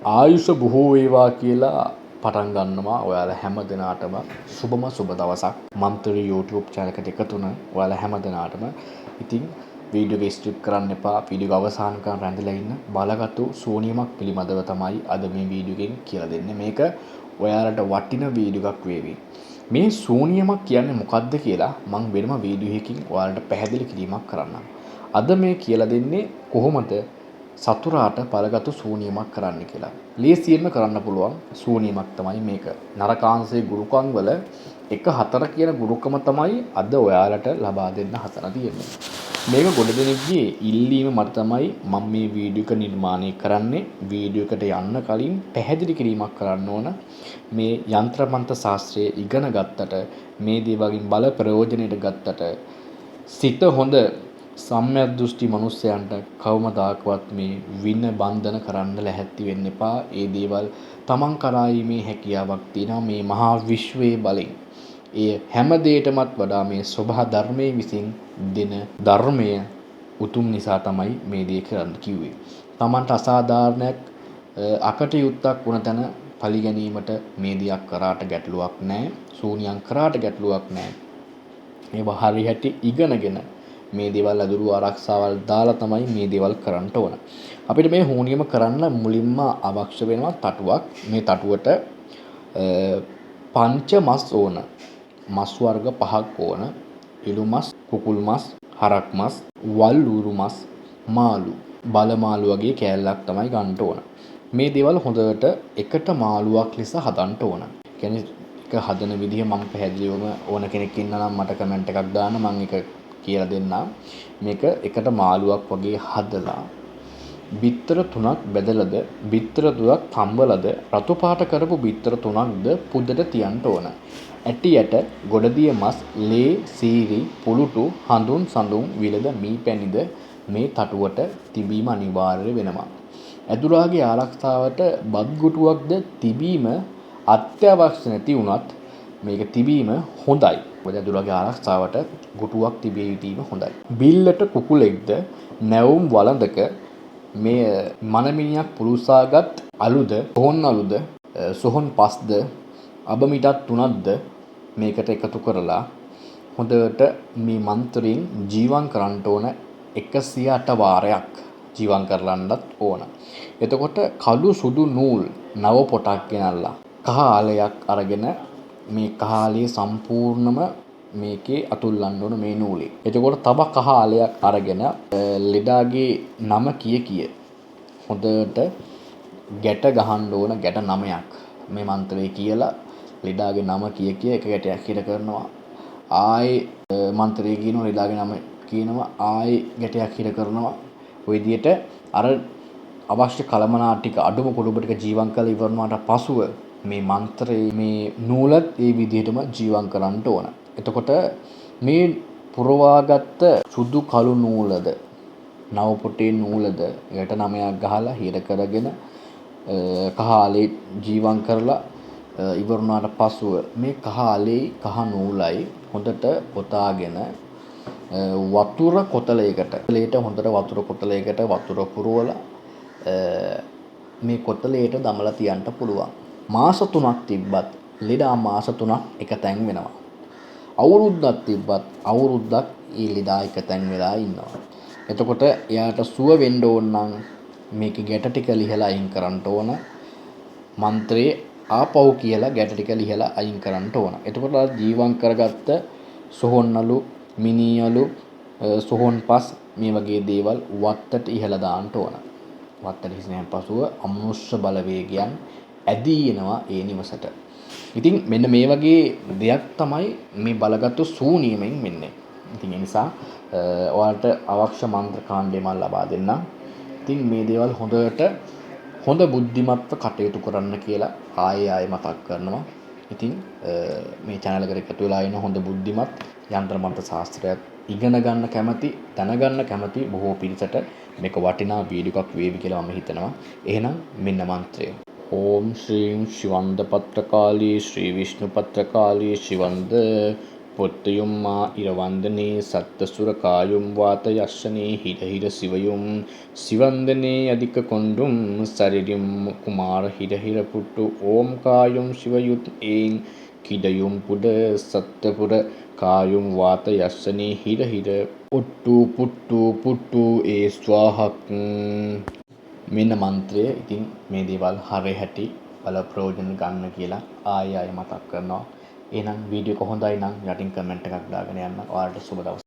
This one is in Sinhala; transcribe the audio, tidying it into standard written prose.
ආයුෂ බොහෝ වේවා කියලා පටන් ගන්නවා ඔයාලා හැම දිනාටම සුබම සුබ දවසක් මන්ත්‍රී YouTube channel එකට එකතු වෙන ඔයාලා හැම දිනාටම ඉතින් වීඩියෝ එක ස්කිප් කරන්න එපා වීඩියෝ එක අවසන් කරන් රැඳිලා ඉන්න බලගත්තු සෝනියමක් පිළිබඳව තමයි අද මේ වීඩියෝ එකෙන් කියලා දෙන්නේ මේක ඔයාලට වටින වීඩියෝ එකක් වේවි මේ සෝනියමක් කියන්නේ මොකක්ද කියලා මම වෙනම වීඩියෝ එකකින් ඔයාලට පැහැදිලි කිරීමක් කරන්නම් අද මේ කියලා දෙන්නේ කොහොමද සතුරාට බලගත්තු සූනියමක් කරන්න කියලා. ලේසියෙන්ම කරන්න පුළුවන් සූනියමක් තමයි මේක. නරකාංශයේ ගුරුකම් වල 1-4 කියන ගුරුකම තමයි අද ඔයාලට ලබා දෙන්න හදන තියෙන්නේ. මේක ගොඩ දෙනෙක්ගේ ඉල්ලීම මත තමයි මම මේ වීඩියෝ එක නිර්මාණය කරන්නේ. වීඩියෝ එකට යන්න කලින් පැහැදිලි කිරීමක් කරන්න ඕන. මේ යంత్ర මන්ත්‍ර ශාස්ත්‍රය ඉගෙන ගත්තට මේ දේවලින් බල ප්‍රයෝජනෙට ගත්තට සිත හොඳ සම්‍යක් දෘෂ්ටි මිනිස්යන්ට කවමදාකවත් මේ වින බන්ධන කරන්න ලැහැත්ති වෙන්න එපා. ඒ දේවල් තමන් කරායි මේ හැකියාවක් තියෙනවා මේ මහා විශ්වයේ බලෙන්. ඒ හැම දෙයකටමත් වඩා මේ සබහා ධර්මයේ විසින් දෙන ධර්මය උතුම් නිසා තමයි මේ දේ කරන්න කිව්වේ. තමන්ට අසාධාරණයක් අකටයුත්තක් වුණ තැන පරිගැනීමට මේ දියක් කරාට ගැටලුවක් නැහැ. ශූන්‍යං කරාට ගැටලුවක් නැහැ. ඒවා හරියට ඉගෙනගෙන මේ දේවල් අදුරු ආරක්ෂාවල් දාලා තමයි මේ දේවල් කරන්න ඕන. අපිට මේ හෝනියම කරන්න මුලින්ම අවශ්‍ය වෙනවා තටුවක්. මේ තටුවට පංච මස් ඕන. මස් වර්ග 5ක් ඕන. ඉලු මස්, කුකුල් මස්, හරක් මස්, වල් ඌරු මස්, මාළු, බල මාළු වගේ කෑල්ලක් තමයි ගන්න ඕන. මේ දේවල් හොඳට එකට මාළුවක් ලෙස හදන්න ඕන. කියන්නේ එක හදන විදිහ මම පැහැදිලිවම ඕන කෙනෙක් ඉන්නා නම් මට කමෙන්ට් එකක් දාන්න මම ඒක කියලා දෙන්න මේක එකට මාළුවක් වගේ හදලා බිත්තර 3ක් බෙදලාද බිත්තර 2ක් තම්බලාද රතු පාට කරපු බිත්තර 3ක්ද පුදට තියන්න ඕන. ඇටියට ගොඩදිය මස්, ලේ, සීරි, පුලුටු, හඳුන්, සඳුන්, විලද, මී පැණිද මේ තටුවට තිබීම අනිවාර්ය වෙනවා. ඇදුරාගේ ආරක්ෂාවට බත් ගුටුවක්ද තිබීම අත්‍යවශ්‍ය නැති වුණත් මේක තිබීම හොඳයි. මොකද ඇදුරාගේ ආරක්ෂාවට ගුටුවක් තිබිය යුතුම හොඳයි. බිල්ලට කුකුලෙක්ද නැවුම් වළඳක මේ මනමිනියක් පුරුසාගත් අලුද සොහොන් අලුද සොහොන් පස්ද අබ මිටක් 3ක්ද මේකට එකතු කරලා හොඳට මේ මන්ත්‍රයෙන් ජීවම් කරන්න ඕන 108 වාරයක් ජීවම් කරලන්නත් ඕන. එතකොට කළු සුදු නූල් 9 පොටක් ගෙනල්ලා කහ ආලයක් අරගෙන මේ කහ ආලයේ සම්පූර්ණම මේකේ අතුල්ලන්න ඕන මේ නූලේ. එතකොට තව කහ ආලයක් අරගෙන ලෙඩාගේ නම කිය හොඳට ගැට ගහන්න ඕන ගැට 9ක්. මේ මන්ත්‍රය කියලා ලෙඩාගේ නම කිය එක ගැටයක් හිර කරනවා. ආයේ මන්ත්‍රය කියනවා ලෙඩාගේ නම කියනවා ආයේ ගැටයක් හිර කරනවා. ඔය විදිහට අර අවශ්‍ය කලමනා ටික අඩුම කුඩුඹ ටික ජීවම් කරලා ඉවරනාට පසුව මේ මන්ත්‍රයේ මේ නූලත් ඒ විදිහටම ජීවම් කරන්න ඕන. එතකොට මේ පුරවාගත්ත සුදු කළු නූලද නව පොටේ නූලද යට 9ක් ගහලා හිර කරගෙන කහාලේ ජීවම් කරලා ඉවරනාට පසුව මේ කහාලේ කහ නූලයි හොඳට පොතාගෙන වතුර කොතලයකට ලේට හොඳට වතුර කොතලයකට වතුර පුරවලා මේ කොතලයට දමලා තියන්න පුළුවන්. මාස 3ක් තිබ්බත් ලෙඩා මාස 3ක් එක තැන් වෙනවා. අවුරුද්දක් තිබ්බත් අවුරුද්දක් ඊ ලෙඩා එක තැන් වෙලා ඉන්නවා. එතකොට එයාට සුව වෙන්න ඕන නම් මේකේ ගැට ටික ලිහලා අයින් කරන්න ඕන. මන්ත්‍රේ ආපහු කියලා ගැට ටික ලිහලා අයින් කරන්න ඕන. එතකොට ජීවම් කරගත්ත සොහොන්නලු, මිනියලු, සොහොන් පස් මේ වගේ දේවල් වත්තට ඉහලා දාන්න ඕන. වත්තට හිසෙන් පසුව අමනුෂ්‍ය බලවේගයන් ඇදී එනවා ඒ නිවසට. ඉතින් මෙන්න මේ වගේ දෙයක් තමයි මේ බලගත්තු සූනියමෙන් වෙන්නේ. ඉතින් ඒ නිසා ඔයාලට අවශ්‍ය මන්ත්‍ර කාණ්ඩය මම ලබා දෙන්නම්. ඉතින් මේ දේවල් හොඳට හොඳ බුද්ධිමත්ව කටයුතු කරන්න කියලා ආයෙ මතක් කරනවා. ඉතින් මේ channel එකට එකතු වෙලා ඉන්න හොඳ බුද්ධිමත් යంత్ర මන්ත්‍ර ශාස්ත්‍රයක් ඉගෙන ගන්න කැමති, දැනගන්න කැමති බොහෝ පිරිසට මේක වටිනා වීඩියෝ එකක් වේවි කියලා මම හිතනවා. එහෙනම් මෙන්න මන්ත්‍රය. ඕම් ශ්‍රීම් ශිවන්ද පත්‍රකාලී ශ්‍රී විෂ්ණු පත්‍රකාලී ශිවන්ද පොත්තයුම් මා ඉරවන්දනේ සත්තසුර කායුම් වාත යස්සනේ හිරහිර සිවයුම් සිවන්දනේ අධික කොණ්ඩුම් සරිරිම් කුමාර හිරහිර පුට්ටු ඕම් කායුම් සිවයුත් ඒන් කිඩයුම් පුඩ සත්තපුර කායුම් වාත යස්සනේ හිරහිර ඔට්ටු පුට්ටු පුට්ටු ඒ ස්වාහක්. මෙන්න මන්ත්‍රය. ඉතින් මේ දේවල් හරි හැටි බල ප්‍රයෝජන ගන්න කියලා ආයෙ මතක් කරනවා. එහෙනම් වීඩියෝ එක හොඳයි නම් යටින් කමෙන්ට් එකක් දාගෙන යන්න. ඔයාලට සුබ දවසක්.